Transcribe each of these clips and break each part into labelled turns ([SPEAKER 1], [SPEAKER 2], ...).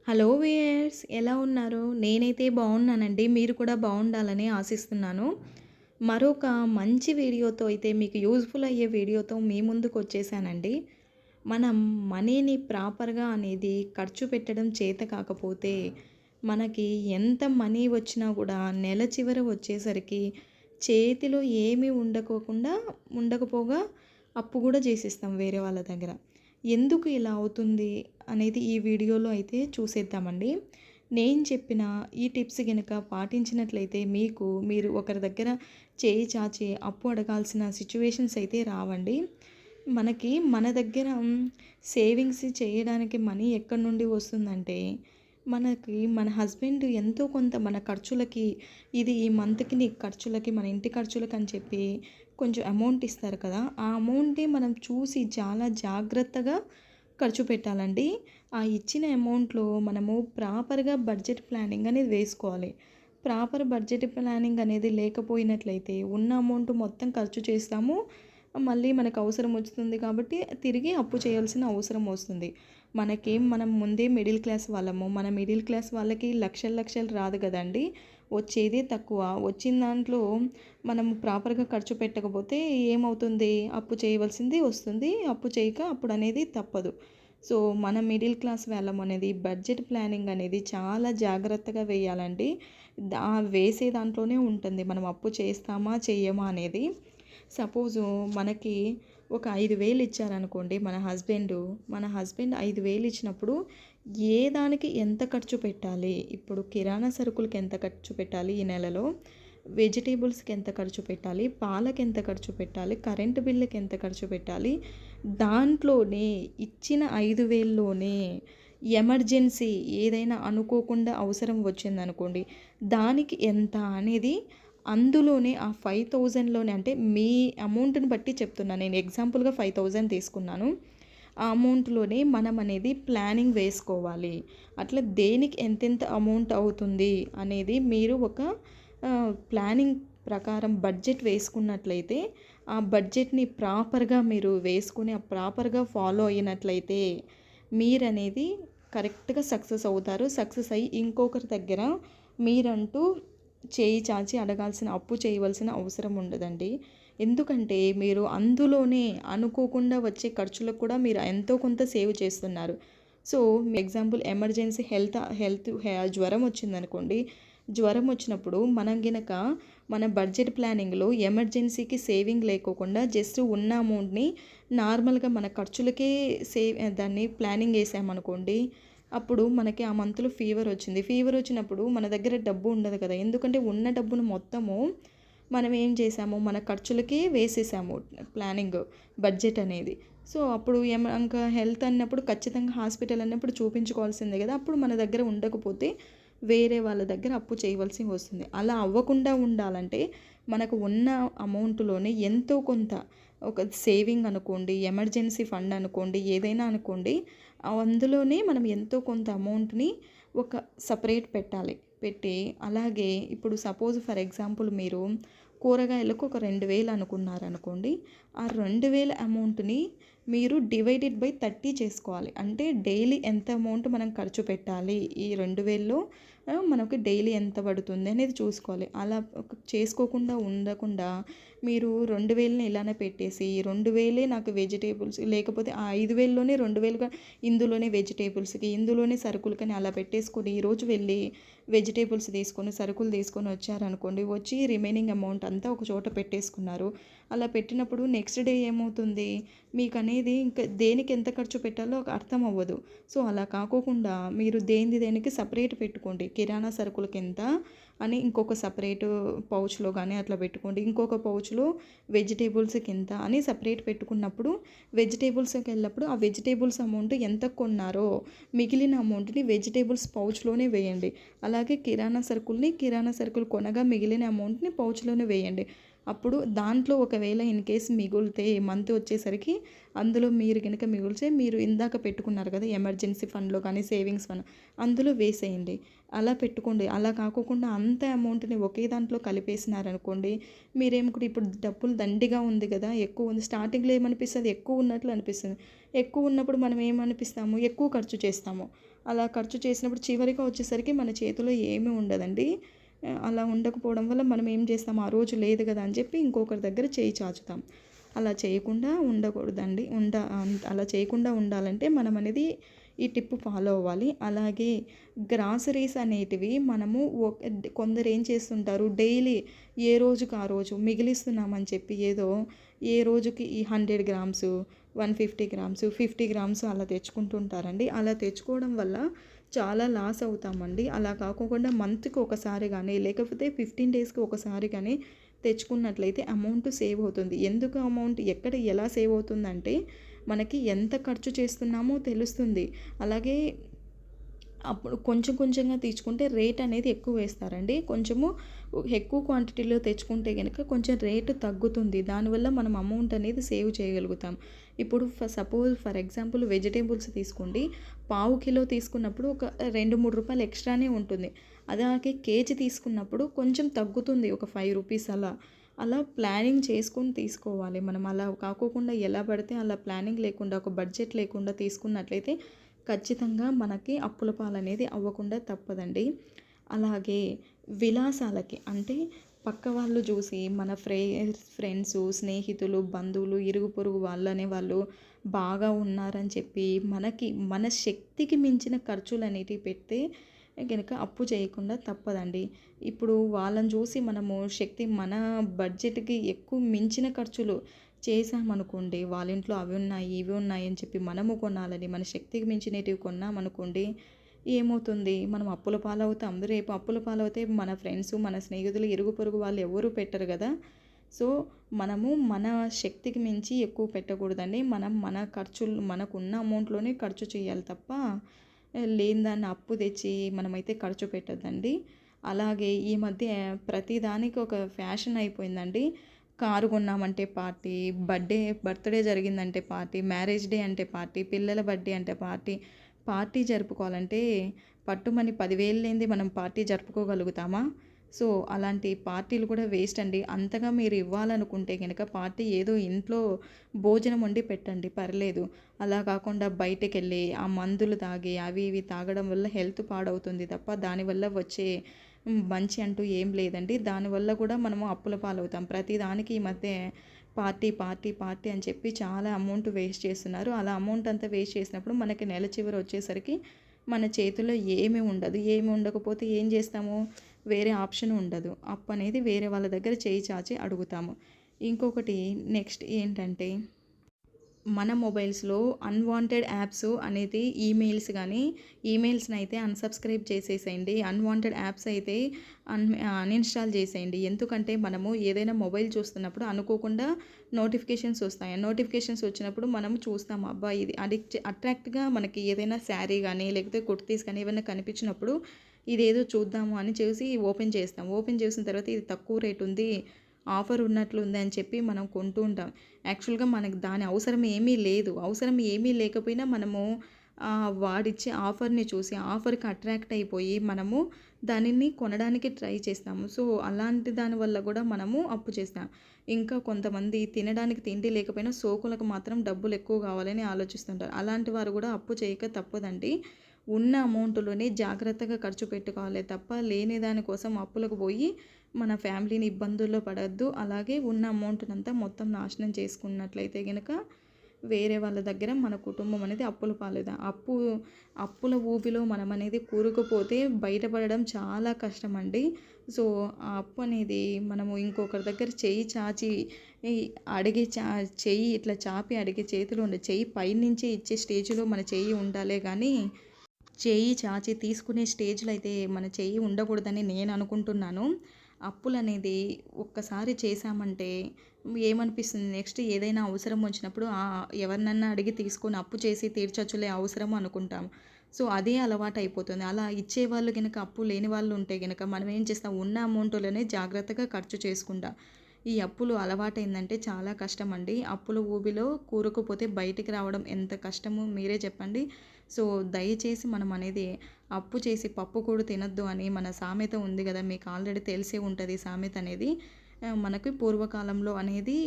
[SPEAKER 1] Hello viewers ఎలా ఉన్నారు? నేనైతే బాగున్నానండి. మీరు కూడా బాగుండాలని ఆశిస్తున్నాను. మరొక మంచి వీడియోతో అయితే మీకు యూజ్‌ఫుల్ అయ్యే వీడియోతో మీ ముందుకు వచ్చేసానండి. మనం మనీని ప్రాపర్‌గా అనేది ఖర్చు పెట్టడం చేత కాకపోతే మనకి ఎంత మనీ వచ్చినా కూడా నెల చివర వచ్చేసరికి చేతిలో ఏమీ ఉండకపోగా అప్పు కూడా చేసేస్తాం వేరే వాళ్ళ దగ్గర. ఎందుకు ఇలా అవుతుంది అనేది ఈ వీడియోలో అయితే చూసేద్దామండి. నేను చెప్పిన ఈ టిప్స్ గనుక పాటించినట్లయితే మీరు ఒకరి దగ్గర చేయి చాచి అప్పు అడగాల్సిన సిట్యుయేషన్స్ అయితే రావండి. మన దగ్గర సేవింగ్స్ చేయడానికి మనీ ఎక్కడి నుండి వస్తుందంటే, మన హస్బెండ్ ఎంతో కొంత మన ఖర్చులకి, ఇది ఈ మంత్‌కి నీ ఖర్చులకి, మన ఇంటి ఖర్చులకి అని చెప్పి కొంచెం అమౌంట్ ఇస్తారు కదా! ఆ అమౌంటే మనం చూసి చాలా జాగ్రత్తగా ఖర్చు పెట్టాలండి. ఆ ఇచ్చిన అమౌంట్‌లో మనము ప్రాపర్‌గా బడ్జెట్ ప్లానింగ్ అనేది వేసుకోవాలి. ప్రాపర్ బడ్జెట్ ప్లానింగ్ అనేది లేకపోయినట్లయితే ఉన్న అమౌంట్ మొత్తం ఖర్చు చేస్తాము. మళ్ళీ మనకు అవసరం వస్తుంది కాబట్టి తిరిగి అప్పు చేయాల్సిన అవసరం వస్తుంది. మనం ముందే మిడిల్ క్లాస్ వాళ్ళము. మన మిడిల్ క్లాస్ వాళ్ళకి లక్షలు లక్షలు రాదు కదండీ! వచ్చేదే తక్కువ. వచ్చిన దాంట్లో మనం ప్రాపర్‌గా ఖర్చు పెట్టకపోతే ఏమవుతుంది? అప్పు చేయవలసింది వస్తుంది. అప్పు చేయక అప్పుడనేది తప్పదు. సో, మన మిడిల్ క్లాస్ వాళ్ళం అనేది బడ్జెట్ ప్లానింగ్ అనేది చాలా జాగ్రత్తగా వేయాలండి. వేసే దాంట్లోనే ఉంటుంది. మనం అప్పు చేస్తామా? చెయ్యమా? అనేది. సపోజు మనకి ఒక 5,000 ఇచ్చారనుకోండి మన హస్బెండ్ 5,000 ఇచ్చినప్పుడు ఏ దానికి ఎంత ఖర్చు పెట్టాలి? ఇప్పుడు కిరాణా సరుకులకి ఎంత ఖర్చు పెట్టాలి ఈ నెలలో? వెజిటేబుల్స్‌కి ఎంత ఖర్చు పెట్టాలి? పాలకి ఎంత ఖర్చు పెట్టాలి? కరెంట్ బిల్లుకి ఎంత ఖర్చు పెట్టాలి? దాంట్లోనే ఇచ్చిన 5,000లోనే ఎమర్జెన్సీ ఏదైనా అనుకోకుండా అవసరం వచ్చిందనుకోండి, దానికి ఎంత అనేది అందులోనే ఆ 5,000లోనే, అంటే మీ అమౌంట్‌ని బట్టి చెప్తున్నా. నేను ఎగ్జాంపుల్‌గా 5,000 తీసుకున్నాను. ఆ అమౌంట్‌లోనే మనం అనేది ప్లానింగ్ వేసుకోవాలి. అట్లా దేనికి ఎంతెంత అమౌంట్ అవుతుంది అనేది మీరు ఒక ప్లానింగ్ ప్రకారం బడ్జెట్ వేసుకున్నట్లయితే, ఆ బడ్జెట్‌ని ప్రాపర్‌గా మీరు వేసుకొని, ప్రాపర్‌గా ఫాలో అయినట్లయితే మీరనేది కరెక్ట్‌గా సక్సెస్ అవుతారు. సక్సెస్ అయ్యి ఇంకొకరి దగ్గర మీరంటూ చేయి చాచి అడగాల్సిన, అప్పు చేయవలసిన అవసరం ఉండదండి. ఎందుకంటే మీరు అందులోనే అనుకోకుండా వచ్చే ఖర్చులకు కూడా మీరు ఎంతో కొంత సేవ్ చేస్తున్నారు. సో, ఎగ్జాంపుల్ ఎమర్జెన్సీ జ్వరం వచ్చిందనుకోండి. జ్వరం వచ్చినప్పుడు మనం గినక మన బడ్జెట్ ప్లానింగ్‌లో ఎమర్జెన్సీకి సేవింగ్ లేకోకుండా జస్ట్ ఉన్న అమౌంట్‌ని నార్మల్‌గా మన ఖర్చులకే దాన్ని ప్లానింగ్ ఏసామనుకోండి. అప్పుడు మనకి ఆ మంత్‌లో ఫీవర్ వచ్చింది. ఫీవర్ వచ్చినప్పుడు మన దగ్గర డబ్బు ఉండదు కదా! ఎందుకంటే ఉన్న డబ్బును మొత్తము మనం ఏం చేసాము, మన ఖర్చులకే వేసేసాము ప్లానింగ్, బడ్జెట్ అనేది. సో, అప్పుడు ఇంకా హెల్త్ అన్నప్పుడు ఖచ్చితంగా హాస్పిటల్ అన్నప్పుడు చూపించుకోవాల్సిందే కదా! అప్పుడు మన దగ్గర ఉండకపోతే వేరే వాళ్ళ దగ్గర అప్పు చేయవలసి వస్తుంది. అలా అవ్వకుండా ఉండాలంటే మనకు ఉన్న అమౌంట్‌లోనే ఎంతో కొంత, ఒక సేవింగ్ అనుకోండి, ఎమర్జెన్సీ ఫండ్ అనుకోండి, ఏదైనా అనుకోండి, అందులోనే మనం ఎంతో కొంత అమౌంట్‌ని ఒక సెపరేట్ పెట్టాలి. పెట్టి అలాగే ఇప్పుడు సపోజ్ ఫర్ ఎగ్జాంపుల్ మీరు కూరగాయలకు ఒక 2,000 అనుకున్నారనుకోండి. ఆ 2,000 అమౌంట్‌ని మీరు డివైడెడ్ బై 30 చేసుకోవాలి. అంటే డైలీ ఎంత అమౌంట్ మనం ఖర్చు పెట్టాలి, ఈ 2,000లో మనకి డైలీ ఎంత పడుతుంది అనేది చూసుకోవాలి. అలా చేసుకోకుండా ఉండకుండా మీరు 2,000ని ఇలానే పెట్టేసి 2,000 నాకు వెజిటేబుల్స్, లేకపోతే ఆ 5,000లోనే 2,000గా ఇందులోనే వెజిటేబుల్స్‌కి, ఇందులోనే సరుకులకని అలా పెట్టేసుకొని ఈరోజు వెళ్ళి వెజిటేబుల్స్ తీసుకొని, సరుకులు తీసుకొని వచ్చారనుకోండి. వచ్చి రిమైనింగ్ అమౌంట్ అంతా ఒక చోట పెట్టేసుకున్నారు. అలా పెట్టినప్పుడు నెక్స్ట్ డే ఏమవుతుంది, మీకనేది ఇంకా దేనికి ఎంత ఖర్చు పెట్టాలో ఒక అర్థం అవ్వదు. సో, అలా కాకోకుండా మీరు దేనికి సపరేట్ పెట్టుకోండి. కిరాణా సరుకులకెంత అని ఇంకొక సపరేటు పౌచ్‌లో గానీ అట్లా పెట్టుకోండి. ఇంకొక పౌచ్‌లో వెజిటేబుల్స్‌కింత అని సపరేట్ పెట్టుకున్నప్పుడు, వెజిటేబుల్స్‌కెళ్ళినప్పుడు ఆ వెజిటేబుల్స్ అమౌంట్ ఎంత కొన్నారో మిగిలిన అమౌంట్‌ని వెజిటేబుల్స్ పౌచ్‌లోనే వేయండి. అలాగే కిరాణా సరుకులు కొనగా మిగిలిన అమౌంట్‌ని పౌచ్‌లోనే వేయండి. అప్పుడు దాంట్లో ఒకవేళ ఇన్ కేస్ మిగులితే మంత్ వచ్చేసరికి అందులో మీరు గనుక మిగిల్చే మీరు ఇందాక పెట్టుకున్నారు కదా ఎమర్జెన్సీ ఫండ్‌లో కానీ, సేవింగ్స్ ఫండ్ అందులో వేసేయండి. అలా పెట్టుకోండి. అలా కాకోకుండా అంత అమౌంట్‌ని ఒకే దాంట్లో కలిపేసినారనుకోండి, మీరేమనుకుంటే ఇప్పుడు డబ్బులు దండిగా ఉంది కదా! ఎక్కువ ఉంది. స్టార్టింగ్‌లో ఏమనిపిస్తది ఎక్కువ ఉన్నట్లు అనిపిస్తుంది. ఎక్కువ ఉన్నప్పుడు మనం ఏమనిపిస్తాము? ఎక్కువ ఖర్చు చేస్తాము. అలా ఖర్చు చేసినప్పుడు చివరిగా వచ్చేసరికి మన చేతిలో ఏమీ ఉండదండి. అలా ఉండకపోవడం వల్ల మనం ఏం చేస్తాం, ఆ రోజు లేదు కదా అని చెప్పి ఇంకొకరి దగ్గర చేయి చాచుతాం. అలా చేయకుండా ఉండకూడదండి. అలా చేయకుండా ఉండాలంటే మనం అనేది ఈ టిప్ ఫాలో అవ్వాలి. అలాగే గ్రాసరీస్ అనేటివి మనము కొందరు ఏం చేస్తుంటారు, డైలీ ఏ రోజుకి ఆ రోజు మిగిలిస్తున్నామని చెప్పి ఏదో ఏ రోజుకి ఈ 100 గ్రామ్స్, 150 గ్రామ్స్, 50 గ్రామ్స్ అలా తెచ్చుకుంటుంటారండి. అలా తెచ్చుకోవడం వల్ల చాలా లాస్ అవుతామండి. అలా కాకోకుండా మంత్‌కి ఒకసారి గానీ, లేకపోతే 15 డేస్‌కి ఒకసారి గానీ తెచ్చుకున్నట్లయితే అమౌంట్ సేవ్ అవుతుంది. ఎందుకు అమౌంట్ ఎక్కడ ఎలా సేవ్ అవుతుందంటే, మనకి ఎంత ఖర్చు చేస్తున్నామో తెలుస్తుంది. అలాగే అప్పుడు కొంచెం కొంచెంగా తీసుకుంటే రేట్ అనేది ఎక్కువ వేస్తారండి. కొంచెము ఎక్కువ క్వాంటిటీలో తెచ్చుకుంటే గనక కొంచెం రేటు తగ్గుతుంది. దానివల్ల మనం అమౌంట్ అనేది సేవ్ చేయగలుగుతాం. ఇప్పుడు ఫర్ ఎగ్జాంపుల్ వెజిటబుల్స్ తీసుకోండి. పావు కిలో తీసుకున్నప్పుడు ఒక రూ. 2, 3 ఎక్స్‌ట్రానే ఉంటుంది. అలాగే కేజీ తీసుకున్నప్పుడు కొంచెం తగ్గుతుంది. ఒక రూ. 5 అలా. అలా ప్లానింగ్ చేసుకొని తీసుకోవాలి. మనం అలా కాకోకుండా ఎలా పడితే అలా ప్లానింగ్ లేకుండా, ఒక బడ్జెట్ లేకుండా తీసుకున్నట్లయితే ఖచ్చితంగా మనకి అప్పుల పాలనేది అవ్వకుండా తప్పదండి. అలాగే విలాసాలకి అంటే పక్క వాళ్ళు చూసి మన ఫ్రెండ్సు, స్నేహితులు, బంధువులు, ఇరుగు పొరుగు వాళ్ళనేవాళ్ళు బాగా ఉన్నారని చెప్పి మనకి మన శక్తికి మించిన ఖర్చులనేటివి పెడితే గనక అప్పు చేయకుండా తప్పదండి. ఇప్పుడు వాళ్ళని చూసి మనము మన బడ్జెట్‌కి ఎక్కువ మించిన ఖర్చులు చేశామనుకోండి, వాళ్ళ ఇంట్లో అవి ఉన్నాయి, ఇవి ఉన్నాయి అని చెప్పి మనము కొనాలని మన శక్తికి మించినటివి కొన్నామనుకోండి, ఏమవుతుంది? మనం అప్పుల పాలవుతాం. రేపు అప్పుల పాలవుతే మన ఫ్రెండ్సు, మన స్నేహితులు, ఇరుగు పొరుగు వాళ్ళు ఎవ్వరూ పెట్టరు గదా! సో, మనము మన శక్తికి మించి ఎక్కువ పెట్టకూడదండి. మనం మన ఖర్చులు మనకున్న అమౌంట్‌లోనే ఖర్చు చేయాలి తప్ప, లేని దాన్ని అప్పు తెచ్చి మనమైతే ఖర్చు పెట్టొద్దండి. అలాగే ఈ మధ్య ప్రతి దానికి ఒక ఫ్యాషన్ అయిపోయిందండి. కారు కొన్నామంటే పార్టీ, బర్త్‌డే జరిగిందంటే పార్టీ, మ్యారేజ్ డే అంటే పార్టీ, పిల్లల బర్త్‌డే అంటే పార్టీ. పార్టీ జరుపుకోవాలంటే పట్టుమని 10,000 లేనిదే మనం పార్టీ జరుపుకోగలుగుతామా? సో, అలాంటి పార్టీలు కూడా వేస్ట్ అండి. అంతగా మీరు ఇవ్వాలనుకుంటే గనక పార్టీ ఏదో ఇంట్లో భోజనం వండి పెట్టండి పర్లేదు. అలా కాకుండా బయటకెళ్ళి ఆ మందులు తాగి అవి ఇవి తాగడం వల్ల హెల్త్ పాడవుతుంది తప్ప దానివల్ల వచ్చే మంచి అంటూ ఏం లేదండి. దానివల్ల కూడా మనము అప్పుల పాలవుతాం. ప్రతి దానికి ఈ మధ్య పార్టీ, పార్టీ, పార్టీ అని చెప్పి చాలా అమౌంట్ వేస్ట్ చేస్తున్నారు. అలా అమౌంట్ అంతా వేస్ట్ చేసినప్పుడు మనకి నెల చివర వచ్చేసరికి మన చేతుల్లో ఏమీ ఉండదు. ఏమి ఉండకపోతే ఏం చేస్తాము? వేరే ఆప్షన్ ఉండదు. అప్పు అనేది వేరే వాళ్ళ దగ్గర చేయి చాచి అడుగుతాము. ఇంకొకటి నెక్స్ట్ ఏంటంటే మన మొబైల్స్‌లో అన్‌వాంటెడ్ యాప్స్ అనేది ఈమెయిల్స్‌నైతే అన్‌సబ్స్క్రైబ్ చేసేసేయండి. అన్‌వాంటెడ్ యాప్స్ అయితే అన్‌ఇన్‌స్టాల్ చేసేయండి. ఎందుకంటే మనము ఏదైనా మొబైల్ చూస్తున్నప్పుడు అనుకోకుండా నోటిఫికేషన్స్ వస్తాయి. నోటిఫికేషన్స్ వచ్చినప్పుడు మనం చూస్తాం. అబ్బా! ఇది అట్రాక్ట్‌గా మనకి ఏదైనా శారీ గానీ, లేకపోతే కుర్తీస్ కానీ ఏవన్నా కనిపించినప్పుడు ఇదేదో చూద్దాము అని చూసి ఓపెన్ చేస్తాం. ఓపెన్ చేసిన తర్వాత ఇది తక్కువ రేట్ ఉంది, ఆఫర్ ఉన్నట్లుంది అని చెప్పి మనం కొంటూ ఉంటాం. యాక్చువల్‌గా మనకు దాని అవసరం ఏమీ లేదు. అవసరం ఏమీ లేకపోయినా మనము వాడిచ్చే ఆఫర్‌ని చూసి ఆఫర్‌కి అట్రాక్ట్ అయిపోయి మనము దానిని కొనడానికి ట్రై చేస్తాము. సో, అలాంటి దాని వల్ల కూడా మనము అప్పు చేస్తాం. ఇంకా కొంతమంది తినడానికి తిండి లేకపోయినా సోకులకు మాత్రం డబ్బులు ఎక్కువ కావాలని ఆలోచిస్తుంటారు. అలాంటి వారు కూడా అప్పు చేయక తప్పదండి. ఉన్న అమౌంట్‌లోనే జాగ్రత్తగా ఖర్చు పెట్టుకోవాలి తప్ప లేని దాని కోసం అప్పులకు పోయి మన ఫ్యామిలీని ఇబ్బందుల్లో పడొద్దు. అలాగే ఉన్న అమౌంట్‌నంతా మొత్తం నాశనం చేసుకున్నట్లయితే గనక వేరే వాళ్ళ దగ్గర మన కుటుంబం అనేది అప్పుల పాలవుతాం. అప్పుల ఊబిలో మనం అనేది కూరుకుపోతే బయటపడడం చాలా కష్టమండి. సో, ఆ అప్పు అనేది మనము ఇంకొకరి దగ్గర చెయ్యి చాచి ఈ అడిగే చెయ్యి ఇట్లా చాపి అడిగే చేతులు ఉండే చెయ్యి పైనుంచి ఇచ్చే స్టేజ్‌లో మన చెయ్యి ఉండాలే గానీ చెయ్యి చాచి తీసుకునే స్టేజ్‌లో అయితే మన చెయ్యి ఉండకూడదని నేను అనుకుంటున్నాను. అప్పులనేది ఒక్కసారి చేశామంటే ఏమనిపిస్తుంది నెక్స్ట్ ఏదైనా అవసరం వచ్చినప్పుడు ఎవరినన్నా అడిగి తీసుకొని అప్పు చేసి తీర్చొచ్చులే అవసరం అనుకుంటాం. సో, అదే అలవాటయిపోతుంది. అలా ఇచ్చేవాళ్ళు గనక అప్పు లేని వాళ్ళు ఉంటే గనక మనం ఏం చేస్తాం ఉన్న అమౌంట్‌లోనే జాగ్రత్తగా ఖర్చు చేసుకుంటాం. ఈ అప్పులు అలవాటైందంటే చాలా కష్టమండి. అప్పుల ఊబిలో కూరుకుపోతే బయటికి రావడం ఎంత కష్టమో మీరే చెప్పండి. సో, దయచేసి మనం అనేది అప్పు చేసి పప్పు కూడు తినొద్దు అని మన సామెత ఉంది గదా! మీకు ఆల్రెడీ తెలిసే ఉంటది సామెత అనేది. మనకి పూర్వకాలంలో అనేది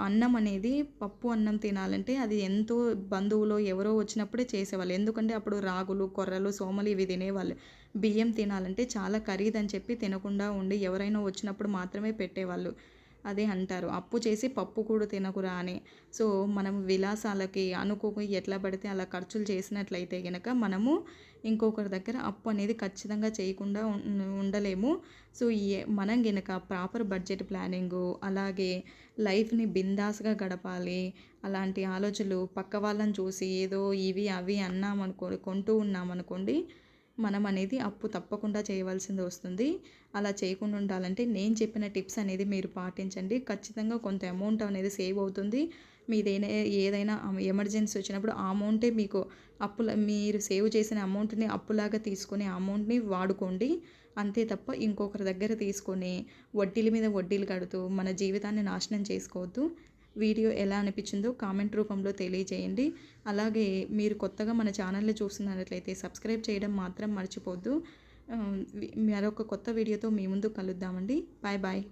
[SPEAKER 1] అన్నం అనేది పప్పు అన్నం తినాలంటే అది ఎంతో బంధువులో ఎవరో వచ్చినప్పుడే చేసేవాళ్ళు. ఎందుకంటే అప్పుడు రాగులు, కొర్రలు, సోమలు ఇవి తినేవాళ్ళు. బియ్యం తినాలంటే చాలా ఖరీదని చెప్పి తినకుండా ఉండి ఎవరైనా వచ్చినప్పుడు మాత్రమే పెట్టేవాళ్ళు. అదే అంటారు. అప్పు చేసి పప్పు కూడు తినకురా అని. సో, మనం విలాసాలకి అనుకోని ఎట్లా పడితే అలా ఖర్చులు చేసినట్లయితే గనక మనము ఇంకొకరి దగ్గర అప్పు అనేది ఖచ్చితంగా చేయకుండా ఉండలేము. సో, మనం గనక ప్రాపర్ బడ్జెట్ ప్లానింగు, అలాగే లైఫ్‌ని బిందాస్‌గా గడపాలి. అలాంటి ఆలోచనలు పక్క వాళ్ళని చూసి ఏదో ఇవి, అవి కొంటూ ఉన్నామనుకోండి, మనం అనేది అప్పు తప్పకుండా చేయవలసింది వస్తుంది. అలా చేయకుండా ఉండాలంటే నేను చెప్పిన టిప్స్ అనేది మీరు పాటించండి. ఖచ్చితంగా కొంత అమౌంట్ అనేది సేవ్ అవుతుంది. ఏదైనా ఎమర్జెన్సీ వచ్చినప్పుడు ఆ అమౌంటే మీకు మీరు సేవ్ చేసిన అమౌంట్‌ని అప్పులాగా తీసుకొని ఆ అమౌంట్‌ని వాడుకోండి. అంతే తప్ప ఇంకొకరి దగ్గర తీసుకొని వడ్డీల మీద వడ్డీలు కడుతూ మన జీవితాన్ని నాశనం చేసుకోవద్దు. వీడియో ఎలా అనిపించిందో కామెంట్ రూపంలో తెలియజేయండి. అలాగే మీరు కొత్తగా మన ఛానల్‌ని చూస్తున్నట్లయితే సబ్స్క్రైబ్ చేయడం మాత్రం మర్చిపోవద్దు. మరొక కొత్త వీడియోతో మీ ముందు కలుద్దామండి. Bye bye.